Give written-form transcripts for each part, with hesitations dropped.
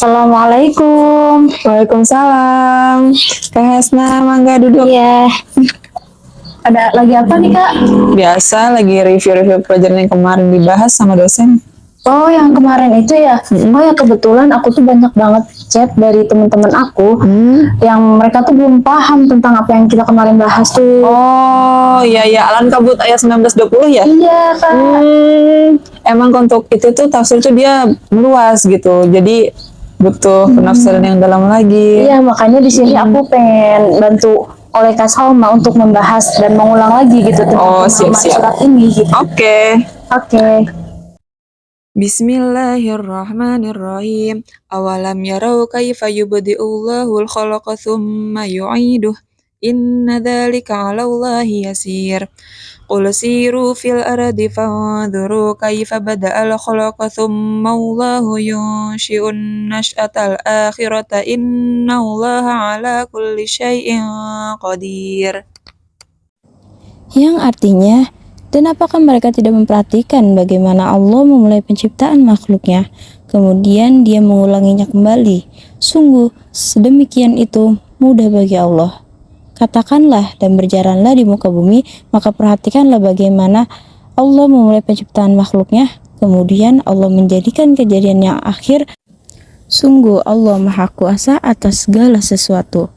Assalamualaikum. Waalaikumsalam. Kak Hasna, mangga duduk. Iya. Ada lagi apa nih Kak? Biasa lagi review-review pelajaran yang kemarin dibahas sama dosen. Oh, yang kemarin itu ya. Oh ya, kebetulan aku tuh banyak banget chat dari teman-teman aku yang mereka tuh belum paham tentang apa yang kita kemarin bahas tuh. Oh iya ya, Alan Kabut ayat 19-20 ya? Iya Kak. Emang untuk itu tuh tafsir tuh dia meluas gitu. Jadi butuh penafsiran yang dalam lagi. Iya, makanya di sini aku pengen bantu oleh Kak Salma untuk membahas dan mengulang lagi gitu tentang siap-siap. surat ini gitu. Oke. Bismillahirrahmanirrahim. Awalam yarau kaifa yubdi'ullahul khalaqa thumma yu'iduh. Inna dzalika 'alallahi yasir. Qul siru fil ardi fanzuru kaifa bada'al khalaqa thumma Allahu yunshi'un nash'atal akhirata innallaha 'ala kulli syai'in qadir. Yang artinya, dan apakah mereka tidak memperhatikan bagaimana Allah memulai penciptaan makhluknya, kemudian dia mengulanginya kembali? Sungguh, sedemikian itu mudah bagi Allah. Katakanlah dan berjalanlah di muka bumi, maka perhatikanlah bagaimana Allah memulai penciptaan makhluknya, kemudian Allah menjadikan kejadian yang akhir. Sungguh Allah Maha Kuasa atas segala sesuatu.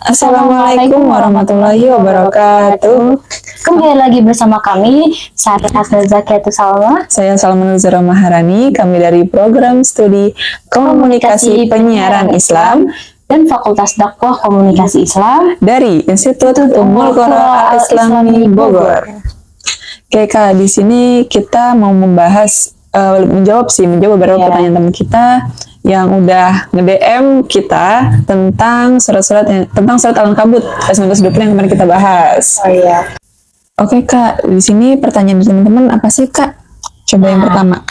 Assalamualaikum warahmatullahi wabarakatuh. Kembali lagi bersama kami, saya Hasna Zakiatul Salma. Saya Salma Nuzura Maharani, kami dari program studi Komunikasi Penyiaran Islam dan Fakultas Dakwah Komunikasi Islam dari Institut Ummul Qura Al-Islami Bogor. Oke Kak, di sini kita mau membahas, menjawab beberapa pertanyaan teman kita yang udah nge-DM kita tentang surat Al-Ankabut ayat 19-20 yang kemarin kita bahas. Oh iya. Oke Kak, di sini pertanyaan teman-teman apa sih Kak? Coba yang pertama.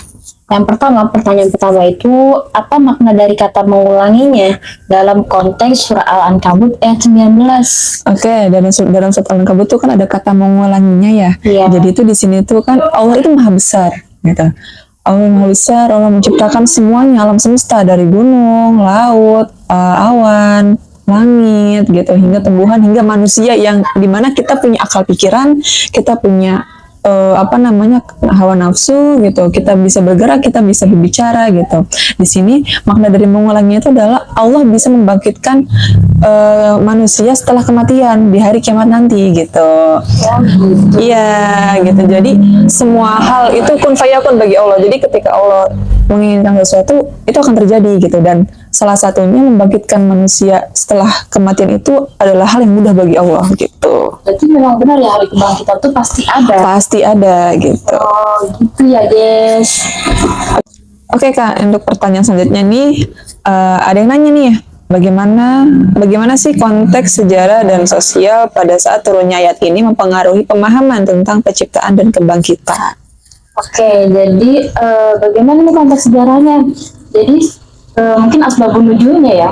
Pertanyaan pertama itu apa makna dari kata mengulanginya dalam konteks surah Al-Ankabut ayat 19? Oke, dalam surat Al-Ankabut itu kan ada kata mengulanginya ya. Iya. Jadi itu di sini tuh kan Allah itu maha besar gitu. Allah maha besar, Allah menciptakan semuanya alam semesta dari gunung, laut, awan, langit gitu, hingga tumbuhan, hingga manusia yang dimana kita punya akal pikiran, kita punya hawa nafsu gitu, kita bisa bergerak, kita bisa berbicara gitu. Di sini makna dari mengulanginya itu adalah Allah bisa membangkitkan manusia setelah kematian di hari kiamat nanti gitu. Iya gitu. Jadi semua hal itu kun fayakun bagi Allah. Jadi ketika Allah menginginkan sesuatu itu akan terjadi gitu, dan salah satunya membangkitkan manusia setelah kematian itu adalah hal yang mudah bagi Allah gitu. Berarti memang benar ya, hari kebangkitan itu pasti ada. Pasti ada gitu. Oh gitu ya guys. Oke Kak, untuk pertanyaan selanjutnya nih, ada yang nanya nih, bagaimana sih konteks sejarah dan sosial pada saat turunnya ayat ini mempengaruhi pemahaman tentang penciptaan dan kebangkitan? Oke, jadi bagaimana nih konteks sejarahnya? Jadi mungkin asbabun nuzulnya ya.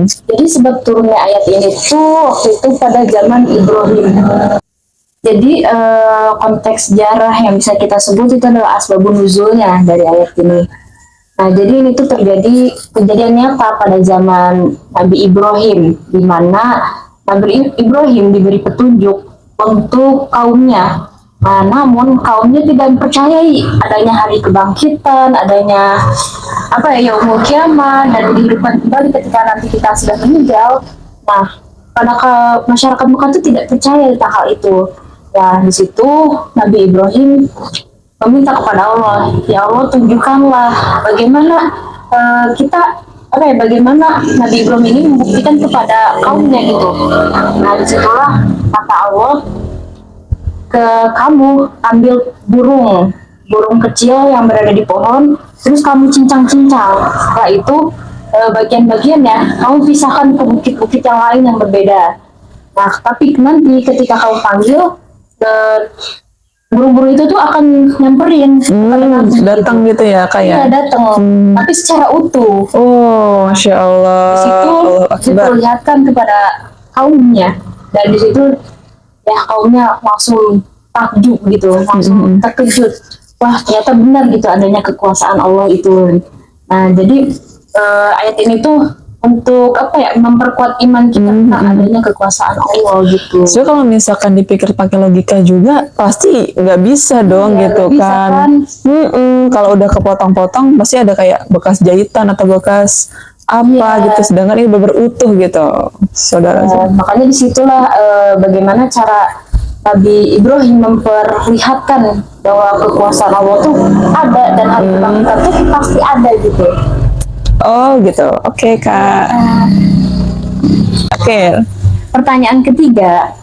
Jadi sebab turunnya ayat ini tuh waktu itu pada zaman Ibrahim. Jadi konteks sejarah yang bisa kita sebut itu adalah asbabun nuzulnya dari ayat ini. Nah, jadi ini tuh terjadi kejadian nyata pada zaman Nabi Ibrahim, di mana Nabi Ibrahim diberi petunjuk untuk kaumnya. Nah, namun kaumnya tidak mempercayai adanya hari kebangkitan, adanya yaumul kiamat, dan kehidupan kembali ketika nanti kita sudah meninggal. Nah, pada masyarakat Mekah itu tidak percaya tentang hal itu. Nah, di situ Nabi Ibrahim meminta kepada Allah, ya Allah tunjukkanlah bagaimana bagaimana Nabi Ibrahim ini membuktikan kepada kaumnya gitu. Nah, disitulah kata Allah, kamu ambil burung kecil yang berada di pohon, terus kamu cincang-cincang. Setelah itu bagian-bagiannya kamu pisahkan ke bukit-bukit yang lain yang berbeda. Nah, tapi nanti ketika kamu panggil, burung-burung itu tuh akan nyamperin, datang gitu ya kayak? Iya, datang, tapi secara utuh. Oh, Masya Allah. Di situ diperlihatkan kepada kaumnya, dan di situ ya kaumnya langsung takjub gitu, langsung terkejut. wah ternyata benar gitu adanya kekuasaan Allah itu. Nah jadi ayat ini tuh untuk apa ya, memperkuat iman kita tentang adanya kekuasaan Allah gitu. So kalau misalkan dipikir pakai logika juga pasti nggak bisa dong Iya, gitu nggak bisa kan. kan. Kalau udah kepotong-potong pasti ada kayak bekas jahitan atau bekas apa Iya. gitu. Sedangkan ini benar utuh gitu, saudara. Makanya disitulah bagaimana cara Nabi Ibrahim memperlihatkan bahwa kekuasaan Allah tuh ada dan hati kita tuh pasti ada gitu. Oh gitu, oke Kak. Oke. Pertanyaan ketiga,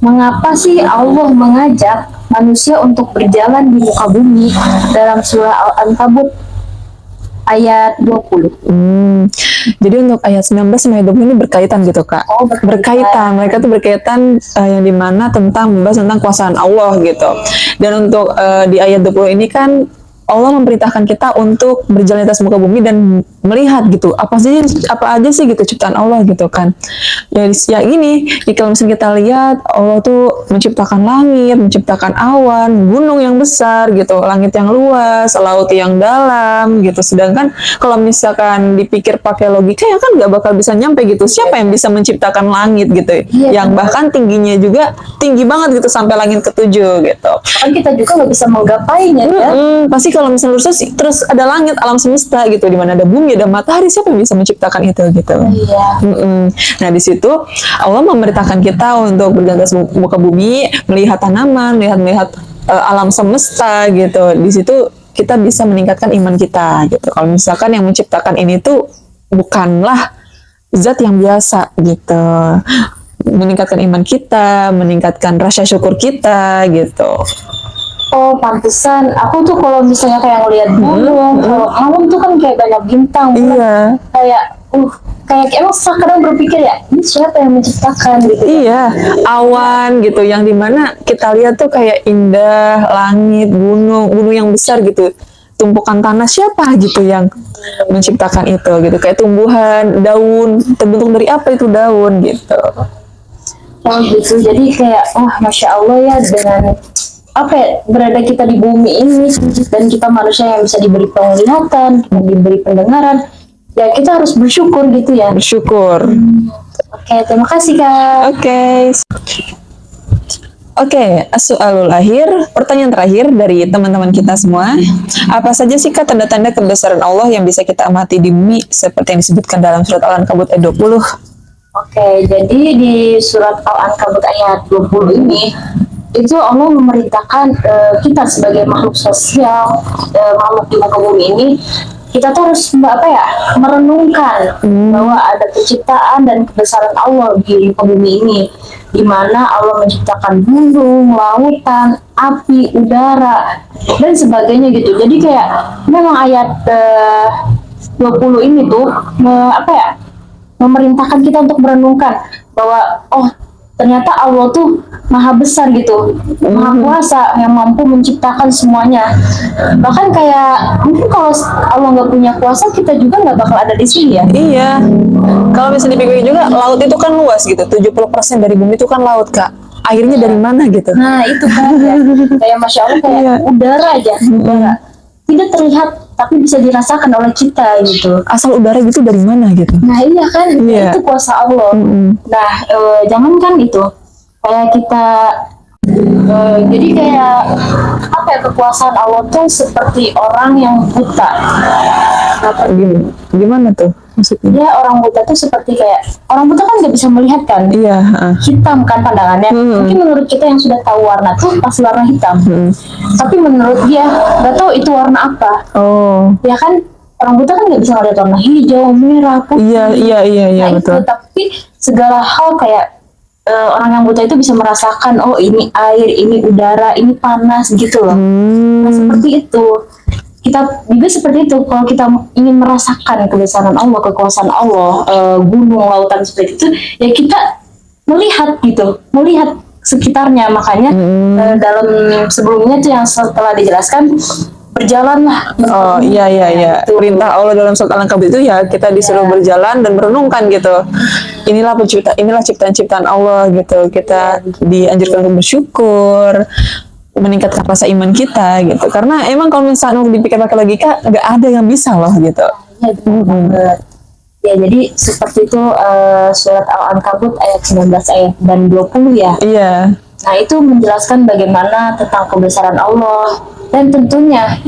mengapa sih Allah mengajak manusia untuk berjalan di muka bumi dalam surah Al-Ankabut ayat 20? Jadi untuk ayat 19 sama ayat 20 ini berkaitan gitu Kak. Oh, berkaitan. Mereka tuh berkaitan yang dimana tentang membahas tentang kuasaan Allah gitu. Dan untuk di ayat 20 ini kan Allah memerintahkan kita untuk berjalan di atas muka bumi dan melihat gitu apa aja sih gitu ciptaan Allah gitu kan. Ya ini kalau misalnya kita lihat Allah tuh menciptakan langit, menciptakan awan, gunung yang besar gitu, langit yang luas, laut yang dalam gitu. Sedangkan kalau misalkan dipikir pakai logika ya kan nggak bakal bisa nyampe gitu. Siapa yang bisa menciptakan langit gitu? Yang bahkan tingginya juga tinggi banget gitu sampai langit ketujuh gitu. Kan kita juga nggak bisa menggapainya ya. Pasti kalau misalnya terus ada langit alam semesta gitu di mana ada bumi ada matahari, siapa yang bisa menciptakan itu gitu. Iya. Nah di situ Allah memerintahkan kita untuk berjalan di muka bumi, melihat tanaman, melihat alam semesta gitu. Di situ kita bisa meningkatkan iman kita gitu. Kalau misalkan yang menciptakan ini tuh bukanlah zat yang biasa gitu, meningkatkan iman kita, meningkatkan rasa syukur kita gitu. Oh, pantesan. Aku tuh kalau misalnya kayak ngeliat gunung, kalau malam tuh kan kayak banyak bintang. Iya. Kayak emang kadang berpikir ya, ini siapa yang menciptakan gitu. Iya, awan gitu yang dimana kita lihat tuh kayak indah, langit, gunung yang besar gitu. Tumpukan tanah siapa gitu yang menciptakan itu gitu. Kayak tumbuhan, daun, terbentuk dari apa itu daun gitu. Oh gitu. Jadi kayak, Masya Allah ya dengan apa ya, berada kita di bumi ini dan kita manusia yang bisa diberi penglihatan, diberi pendengaran, ya kita harus bersyukur gitu ya. Bersyukur. Oke, terima kasih Kak. Oke, as-su'alul akhir, pertanyaan terakhir dari teman-teman kita semua. Apa saja sih Kak tanda-tanda kebesaran Allah yang bisa kita amati di bumi seperti yang disebutkan dalam surat Al-Ankabut ayat 20? Oke, jadi di surat Al-Ankabut ayat 20 ini itu Allah memerintahkan kita sebagai makhluk sosial, makhluk di muka bumi ini, kita tuh harus merenungkan bahwa ada penciptaan dan kebesaran Allah di muka bumi ini, di mana Allah menciptakan gunung, lautan, api, udara dan sebagainya gitu. Jadi kayak memang ayat 20 ini tuh memerintahkan kita untuk merenungkan bahwa ternyata Allah tuh maha besar gitu, maha kuasa yang mampu menciptakan semuanya. Bahkan kayak mungkin kalau Allah nggak punya kuasa, kita juga nggak bakal ada di sini ya. Iya. Kalau misalnya dipikir juga, laut itu kan luas gitu. 70% dari bumi itu kan laut Kak. Airnya dari mana gitu? Nah itu kan ya. Kayak Masya Allah kayak udara aja, udara tidak terlihat tapi bisa dirasakan oleh kita gitu. Asal udara gitu dari mana gitu? Nah iya kan, itu kuasa Allah. Nah jangankan itu, kayak kita jadi kayak apa ya, kekuasaan Allah tuh seperti orang yang buta. Gimana tuh maksudnya? Ya orang buta tuh seperti kayak orang buta kan nggak bisa melihat kan, Iya. hitam kan pandangannya. Mungkin menurut kita yang sudah tahu warna tuh pasti warna hitam, tapi menurut dia nggak tahu itu warna apa. Oh. Ya kan orang buta kan nggak bisa ngeliat warna hijau, merah, putih. Iya Nah, betul. itu, tapi segala hal kayak orang yang buta itu bisa merasakan, oh ini air, ini udara, ini panas gitu loh. Nah seperti itu. Kita juga seperti itu, kalau kita ingin merasakan kebesaran Allah, kekuasaan Allah, gunung, lautan seperti itu, ya kita melihat gitu, melihat sekitarnya. Makanya dalam sebelumnya tuh yang setelah dijelaskan, berjalanlah. Oh iya. Perintah Allah dalam surat Al-Ankabut itu ya kita disuruh berjalan dan merenungkan gitu. Inilah ciptaan-ciptaan Allah gitu. Kita dianjurkan untuk bersyukur. meningkatkan rasa iman kita gitu. Karena emang kalau misalnya dipikir pakai logika nggak ada yang bisa loh gitu. Ya, benar banget. Ya, jadi seperti itu surat Al-Ankabut ayat 19 ayat dan 20 ya. Iya. Nah, itu menjelaskan bagaimana tentang kebesaran Allah dan tentunya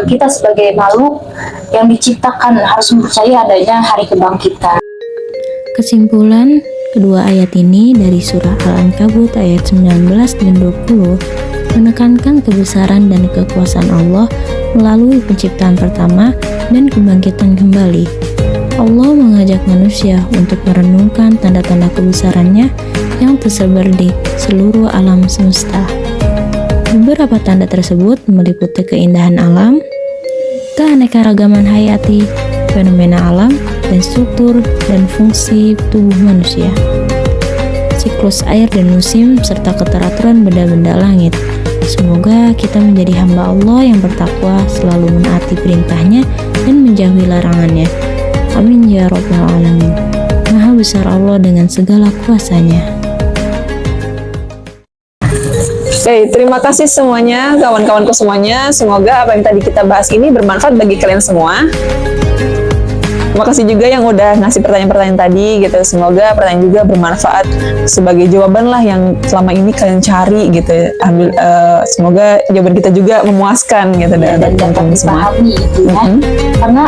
kita sebagai makhluk yang diciptakan harus percaya adanya hari kebangkitan. Kesimpulan kedua ayat ini dari surah Al-Ankabut ayat 19 dan 20 menekankan kebesaran dan kekuasaan Allah melalui penciptaan pertama dan kebangkitan kembali. Allah mengajak manusia untuk merenungkan tanda-tanda kebesarannya yang tersebar di seluruh alam semesta. Beberapa tanda tersebut meliputi keindahan alam, keanekaragaman hayati, fenomena alam, dan struktur dan fungsi tubuh manusia, siklus air dan musim, serta keteraturan benda-benda langit. Semoga kita menjadi hamba Allah yang bertakwa, selalu menaati perintahnya dan menjauhi larangannya. Amin ya rabbal alamin. Maha besar Allah dengan segala kuasanya. Oke, terima kasih semuanya, kawan-kawanku semuanya. Semoga apa yang tadi kita bahas ini bermanfaat bagi kalian semua. Terima kasih juga yang udah ngasih pertanyaan-pertanyaan tadi gitu. Semoga pertanyaan juga bermanfaat sebagai jawaban lah yang selama ini kalian cari gitu. Semoga jawaban kita juga memuaskan gitu Dan dapat teman-teman semua. dipahami gitu ya. Karena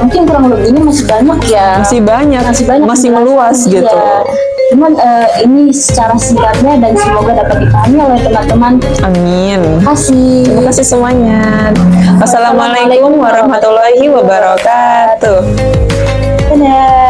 mungkin kurang lebihnya masih banyak ya. Masih banyak, masih meluas penjelasan, gitu. iya. Cuman ini secara singkatnya dan semoga dapat dipahami oleh teman-teman. Amin. Terima kasih. Terima kasih semuanya. Wassalamualaikum warahmatullahi wabarakatuh. Dadah.